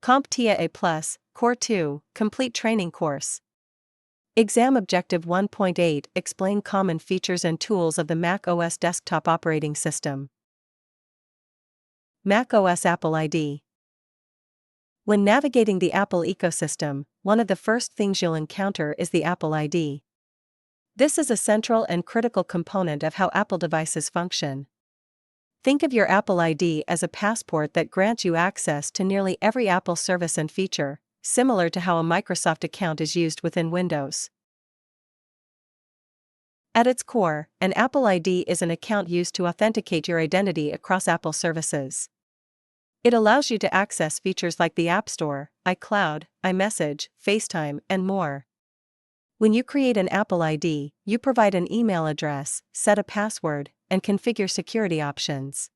CompTIA A Core 2 Complete Training Course. Exam Objective 1.8 Explain common features and tools of the macOS desktop operating system. macOS Apple ID. When navigating the Apple ecosystem, one of the first things you'll encounter is the Apple ID. This is a central and critical component of how Apple devices function. Think of your Apple ID as a passport that grants you access to nearly every Apple service and feature, similar to how a Microsoft account is used within Windows. At its core, an Apple ID is an account used to authenticate your identity across Apple services. It allows you to access features like the App Store, iCloud, iMessage, FaceTime, and more. When you create an Apple ID, you provide an email address, set a password, and configure security options.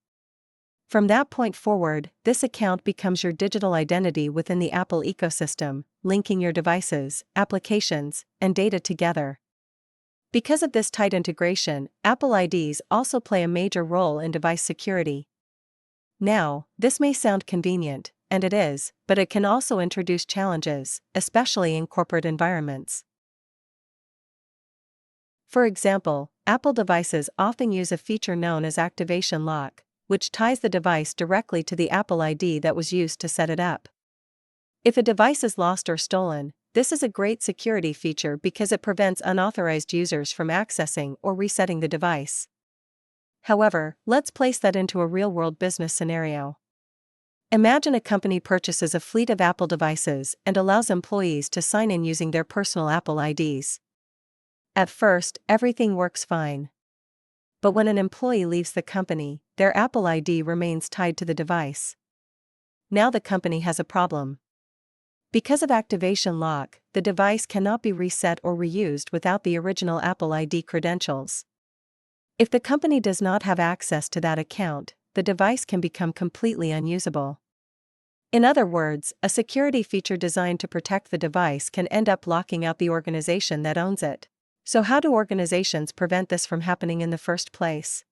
From that point forward, this account becomes your digital identity within the Apple ecosystem, linking your devices, applications, and data together. Because of this tight integration, Apple IDs also play a major role in device security. Now, this may sound convenient, and it is, but it can also introduce challenges, especially in corporate environments. For example, Apple devices often use a feature known as activation lock, which ties the device directly to the Apple ID that was used to set it up. If a device is lost or stolen, this is a great security feature because it prevents unauthorized users from accessing or resetting the device. However, let's place that into a real-world business scenario. Imagine a company purchases a fleet of Apple devices and allows employees to sign in using their personal Apple IDs. At first, everything works fine. But when an employee leaves the company, their Apple ID remains tied to the device. Now the company has a problem. Because of activation lock, the device cannot be reset or reused without the original Apple ID credentials. If the company does not have access to that account, the device can become completely unusable. In other words, a security feature designed to protect the device can end up locking out the organization that owns it. So how do organizations prevent this from happening in the first place?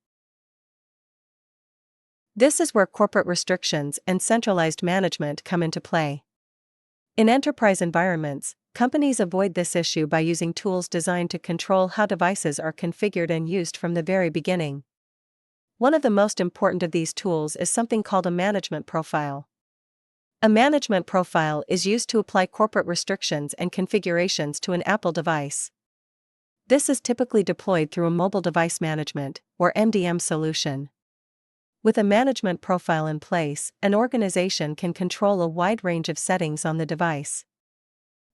This is where corporate restrictions and centralized management come into play. In enterprise environments, companies avoid this issue by using tools designed to control how devices are configured and used from the very beginning. One of the most important of these tools is something called a management profile. A management profile is used to apply corporate restrictions and configurations to an Apple device. This is typically deployed through a mobile device management, or MDM solution. With a management profile in place, an organization can control a wide range of settings on the device.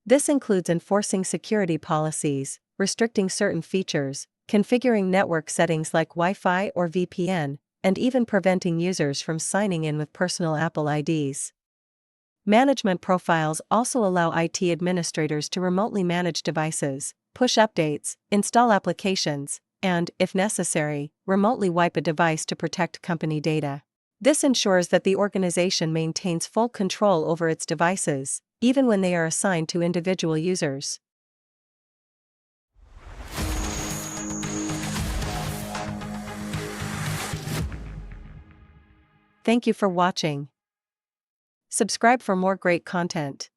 This includes enforcing security policies, restricting certain features, configuring network settings like Wi-Fi or VPN, and even preventing users from signing in with personal Apple IDs. Management profiles also allow IT administrators to remotely manage devices, push updates, install applications, and, if necessary, remotely wipe a device to protect company data. This ensures that the organization maintains full control over its devices, even when they are assigned to individual users. Thank you for watching. Subscribe for more great content.